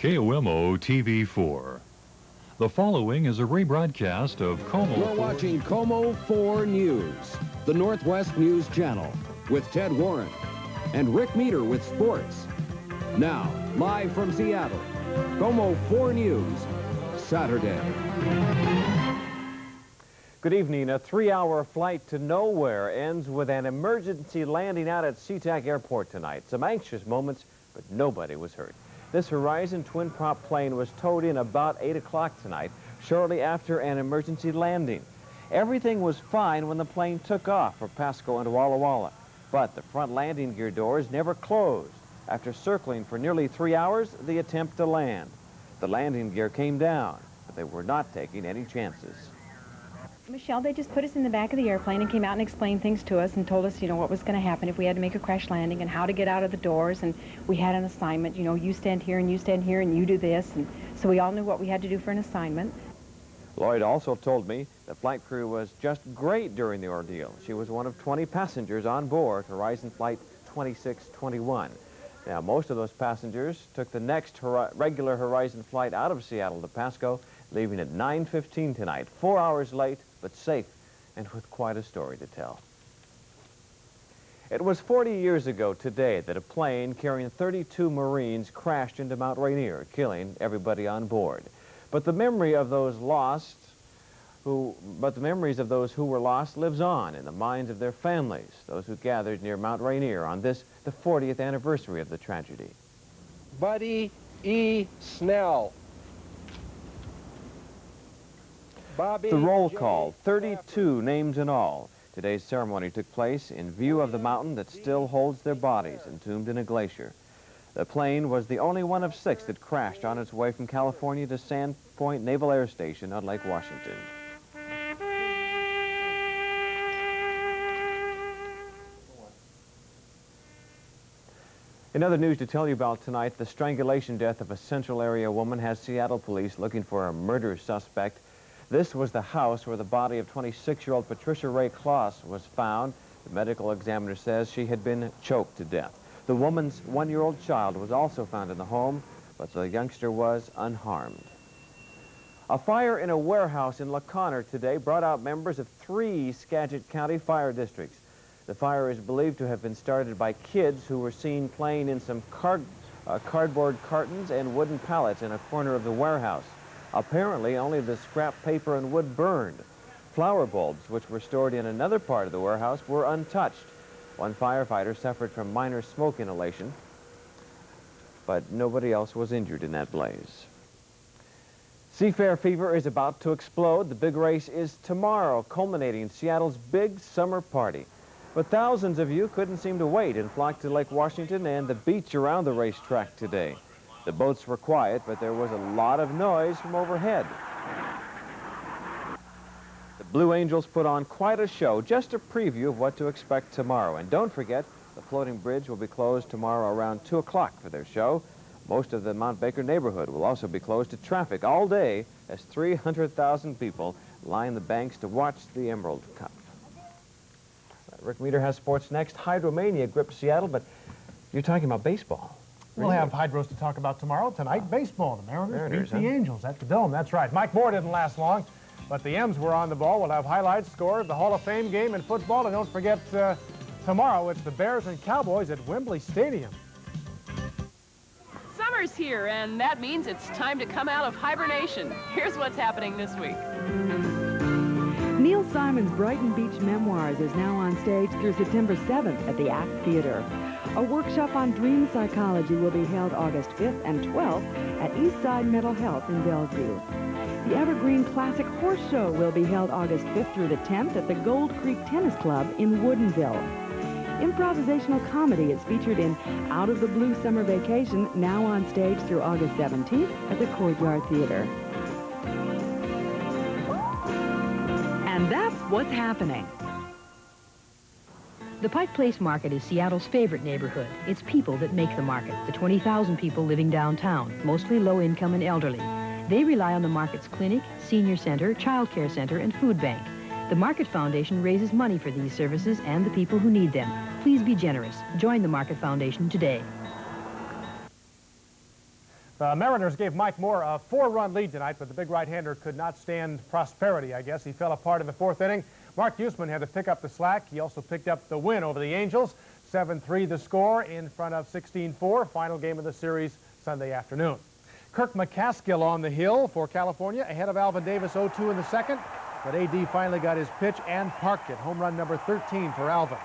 KOMO TV4. The following is a rebroadcast of KOMO. You're watching KOMO 4 News, the Northwest News Channel, with Ted Warren and Rick Meeder with sports. Now, live from Seattle, KOMO 4 News, Saturday. Good evening. A 3-hour flight to nowhere ends with an emergency landing out at Sea-Tac Airport tonight. Some anxious moments, but nobody was hurt. This Horizon twin-prop plane was towed in about 8 o'clock tonight, shortly after an emergency landing. Everything was fine when the plane took off for Pasco and Walla Walla, but the front landing gear doors never closed. After circling for nearly 3 hours, the attempt to land. The landing gear came down, but they were not taking any chances. Michelle, they just put us in the back of the airplane and came out and explained things to us and told us, what was going to happen if we had to make a crash landing and how to get out of the doors. And we had an assignment, you stand here and you stand here and you do this. And so we all knew what we had to do for an assignment. Lloyd also told me the flight crew was just great during the ordeal. She was one of 20 passengers on board Horizon Flight 2621. Now, most of those passengers took the next regular Horizon flight out of Seattle to Pasco, leaving at 9:15 tonight, 4 hours late, but safe, and with quite a story to tell. It was 40 years ago today that a plane carrying 32 Marines crashed into Mount Rainier, killing everybody on board. But the memories of those who were lost lives on in the minds of their families, those who gathered near Mount Rainier on the 40th anniversary of the tragedy. Buddy E. Snell. Bobby The roll J. call, 32 names in all. Today's ceremony took place in view of the mountain that still holds their bodies entombed in a glacier. The plane was the only one of 6 that crashed on its way from California to Sandpoint Naval Air Station on Lake Washington. In other news to tell you about tonight, the strangulation death of a Central area woman has Seattle police looking for a murder suspect. This was the house where the body of 26-year-old Patricia Ray Kloss was found. The medical examiner says she had been choked to death. The woman's 1-year-old child was also found in the home, but the youngster was unharmed. A fire in a warehouse in La Conner today brought out members of 3 Skagit County fire districts. The fire is believed to have been started by kids who were seen playing in some cardboard cartons and wooden pallets in a corner of the warehouse. Apparently, only the scrap paper and wood burned. Flower bulbs, which were stored in another part of the warehouse, were untouched. One firefighter suffered from minor smoke inhalation, but nobody else was injured in that blaze. Seafair fever is about to explode. The big race is tomorrow, culminating Seattle's big summer party. But thousands of you couldn't seem to wait and flocked to Lake Washington and the beach around the racetrack today. The boats were quiet, but there was a lot of noise from overhead. The Blue Angels put on quite a show, just a preview of what to expect tomorrow. And don't forget, the floating bridge will be closed tomorrow around 2 o'clock for their show. Most of the Mount Baker neighborhood will also be closed to traffic all day as 300,000 people line the banks to watch the Emerald Cup. Rick Meeder has sports next. Hydromania gripped Seattle, but you're talking about baseball. We'll have Hydros to talk about tomorrow. Tonight, baseball. The Mariners beat the Angels at the Dome. That's right. Mike Moore didn't last long, but the M's were on the ball. We'll have highlights, score of the Hall of Fame game in football. And don't forget, tomorrow it's the Bears and Cowboys at Wembley Stadium. Summer's here, and that means it's time to come out of hibernation. Here's what's happening this week. Neil Simon's Brighton Beach Memoirs is now on stage through September 7th at the Act Theater. A workshop on dream psychology will be held August 5th and 12th at Eastside Mental Health in Bellevue. The Evergreen Classic Horse Show will be held August 5th through the 10th at the Gold Creek Tennis Club in Woodinville. Improvisational comedy is featured in Out of the Blue Summer Vacation, now on stage through August 17th at the Courtyard Theater. And that's what's happening. The Pike Place Market is Seattle's favorite neighborhood. It's people that make the market, the 20,000 people living downtown, mostly low-income and elderly. They rely on the market's clinic, senior center, child care center, and food bank. The Market Foundation raises money for these services and the people who need them. Please be generous. Join the Market Foundation today. The Mariners gave Mike Moore a 4-run lead tonight, but the big right-hander could not stand prosperity, I guess. He fell apart in the 4th inning. Mark Usman had to pick up the slack. He also picked up the win over the Angels. 7-3 the score in front of 16-4. Final game of the series Sunday afternoon. Kirk McCaskill on the hill for California, ahead of Alvin Davis 0-2 in the 2nd. But A.D. finally got his pitch and parked it. Home run number 13 for Alvin.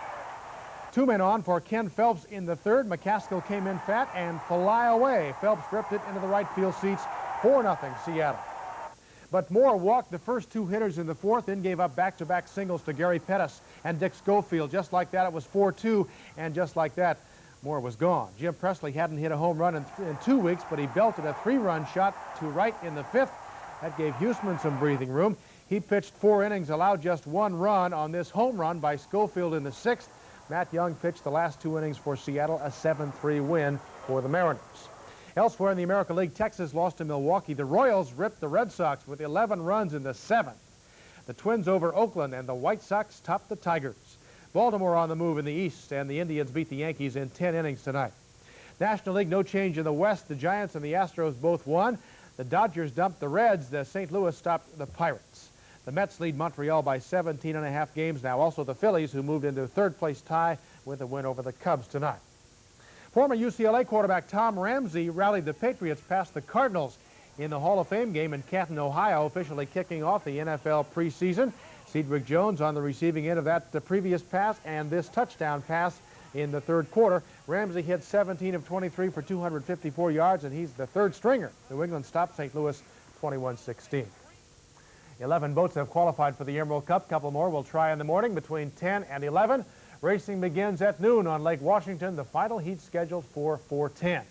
2 men on for Ken Phelps in the 3rd. McCaskill came in fat and fly away. Phelps ripped it into the right field seats. 4-0 Seattle. But Moore walked the first 2 hitters in the 4th, then gave up back-to-back singles to Gary Pettis and Dick Schofield. Just like that, it was 4-2, and just like that, Moore was gone. Jim Presley hadn't hit a home run in 2 weeks, but he belted a 3-run shot to right in the 5th. That gave Huseman some breathing room. He pitched 4 innings, allowed just 1 run on this home run by Schofield in the 6th. Matt Young pitched the last 2 innings for Seattle, a 7-3 win for the Mariners. Elsewhere in the American League, Texas lost to Milwaukee. The Royals ripped the Red Sox with 11 runs in the 7th. The Twins over Oakland, and the White Sox topped the Tigers. Baltimore on the move in the East, and the Indians beat the Yankees in 10 innings tonight. National League, no change in the West. The Giants and the Astros both won. The Dodgers dumped the Reds. The St. Louis stopped the Pirates. The Mets lead Montreal by 17.5 games now. Also the Phillies, who moved into a 3rd-place tie with a win over the Cubs tonight. Former UCLA quarterback Tom Ramsey rallied the Patriots past the Cardinals in the Hall of Fame game in Canton, Ohio, officially kicking off the NFL preseason. Cedric Jones on the receiving end of that previous pass and this touchdown pass in the 3rd quarter. Ramsey hit 17 of 23 for 254 yards, and he's the 3rd stringer. New England stopped St. Louis 21-16. 11 boats have qualified for the Emerald Cup. A couple more will try in the morning between 10 and 11. Racing begins at noon on Lake Washington. The final heat scheduled for 4:10.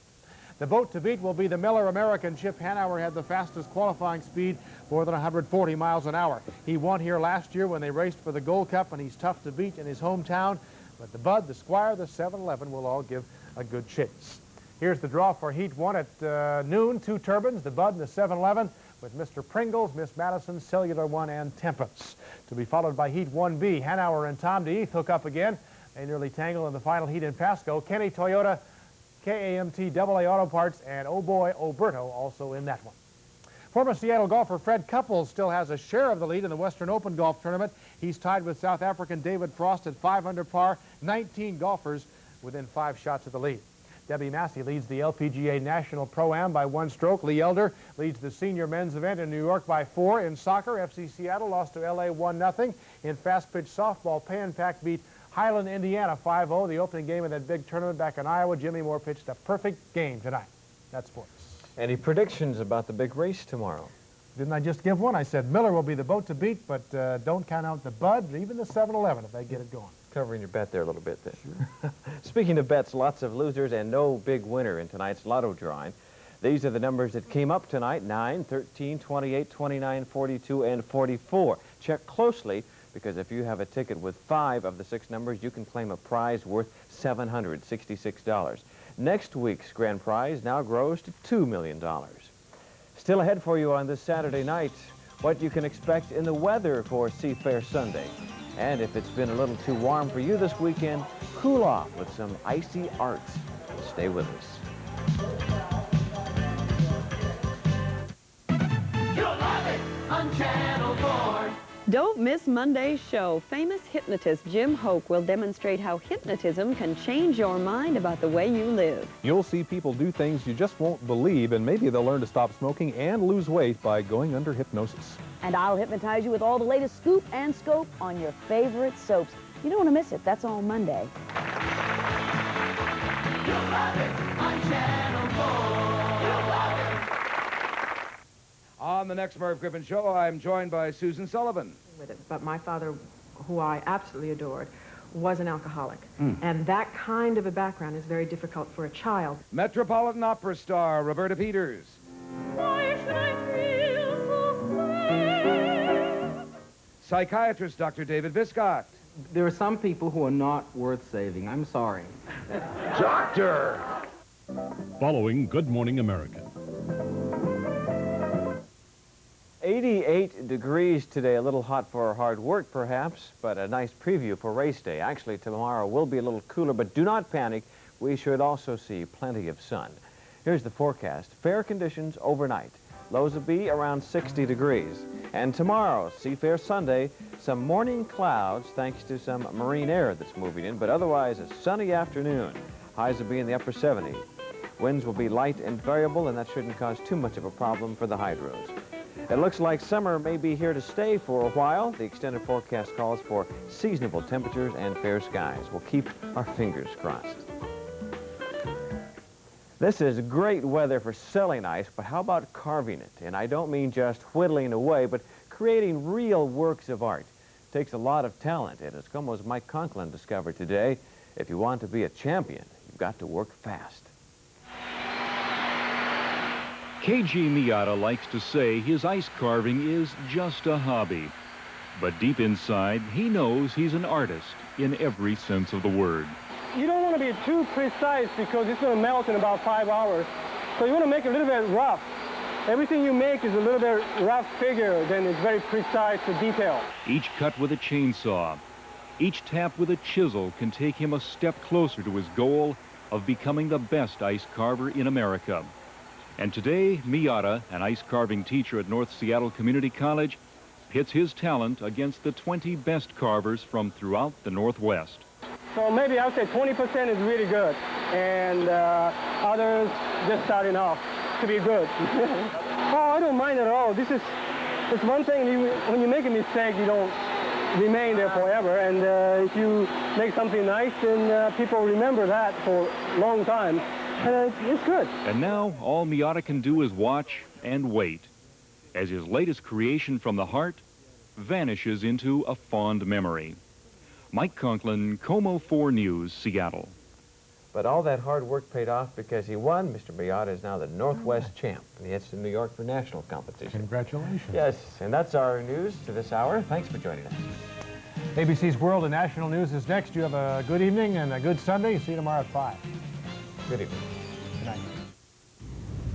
The boat to beat will be the Miller American. Chip Hanauer had the fastest qualifying speed, more than 140 miles an hour. He won here last year when they raced for the Gold Cup, and he's tough to beat in his hometown. But the Bud, the Squire, the 711 will all give a good chase. Here's the draw for Heat 1 at noon. 2 turbines, the Bud and the 711, with Mr. Pringles, Miss Madison, Cellular 1, and Tempest. To be followed by Heat 1B. Hanauer and Tom DeEath hook up again. They nearly tangle in the final heat in Pasco. Kenny Toyota, KAMT AA Auto Parts, and oh boy, Oberto also in that one. Former Seattle golfer Fred Couples still has a share of the lead in the Western Open Golf Tournament. He's tied with South African David Frost at 5 under par, 19 golfers within 5 shots of the lead. Debbie Massey leads the LPGA National Pro-Am by 1 stroke. Lee Elder leads the senior men's event in New York by 4. In soccer, FC Seattle lost to LA 1-0. In fast-pitch softball, Pay and Pack beat Highland, Indiana 5-0. The opening game of that big tournament back in Iowa. Jimmy Moore pitched a perfect game tonight. That's sports. Any predictions about the big race tomorrow? Didn't I just give one? I said Miller will be the boat to beat, but don't count out the Bud, even the 711 if they get it going. Covering your bet there a little bit there. Sure. Speaking of bets, lots of losers and no big winner in tonight's lotto drawing. These are the numbers that came up tonight: 9, 13, 28, 29, 42, and 44. Check closely, because if you have a ticket with 5 of the 6 numbers, you can claim a prize worth $766. Next week's grand prize now grows to $2 million. Still ahead for you on this Saturday night, what you can expect in the weather for Seafair Sunday. And if it's been a little too warm for you this weekend, cool off with some icy arts. Stay with us. You'll love it on Channel 4. Don't miss Monday's show. Famous hypnotist Jim Hoke will demonstrate how hypnotism can change your mind about the way you live. You'll see people do things you just won't believe, and maybe they'll learn to stop smoking and lose weight by going under hypnosis. And I'll hypnotize you with all the latest scoop and scope on your favorite soaps. You don't want to miss it. That's all Monday. You'll love it on Channel 4. You'll love it. On the next Merv Griffin Show, I'm joined by Susan Sullivan. With it. But my father, who I absolutely adored, was an alcoholic. And that kind of a background is very difficult for a child. Metropolitan Opera star Roberta Peters. Why should I feel so sad? Psychiatrist Dr. David Viscott. There are some people who are not worth saving. I'm sorry. Doctor! Following Good Morning America. 88 degrees today, a little hot for hard work perhaps, but a nice preview for race day. Actually, tomorrow will be a little cooler, but do not panic. We should also see plenty of sun. Here's the forecast. Fair conditions overnight. Lows will be around 60 degrees. And tomorrow, Seafair Sunday, some morning clouds thanks to some marine air that's moving in, but otherwise a sunny afternoon. Highs will be in the upper 70s. Winds will be light and variable, and that shouldn't cause too much of a problem for the hydros. It looks like summer may be here to stay for a while. The extended forecast calls for seasonable temperatures and fair skies. We'll keep our fingers crossed. This is great weather for selling ice, but how about carving it? And I don't mean just whittling away, but creating real works of art. It takes a lot of talent, and as KOMO's Mike Conklin discovered today, if you want to be a champion, you've got to work fast. KG Miata likes to say his ice carving is just a hobby. But deep inside, he knows he's an artist in every sense of the word. You don't want to be too precise because it's going to melt in about 5 hours. So you want to make it a little bit rough. Everything you make is a little bit rough figure, then it's very precise to detail. Each cut with a chainsaw, each tap with a chisel can take him a step closer to his goal of becoming the best ice carver in America. And today, Miata, an ice carving teacher at North Seattle Community College, pits his talent against the 20 best carvers from throughout the Northwest. So maybe I would say 20% is really good, and others just starting off to be good. Oh, I don't mind at all. It's one thing, when you make a mistake, you don't remain there forever, and if you make something nice, then people remember that for a long time. And it's good. And now, all Miata can do is watch and wait as his latest creation from the heart vanishes into a fond memory. Mike Conklin, KOMO 4 News, Seattle. But all that hard work paid off because he won. Mr. Miata is now the Northwest champ, and he heads to New York for national competition. Congratulations. Yes, and that's our news to this hour. Thanks for joining us. ABC's World and National News is next. You have a good evening and a good Sunday. See you tomorrow at 5. Good evening. Good night.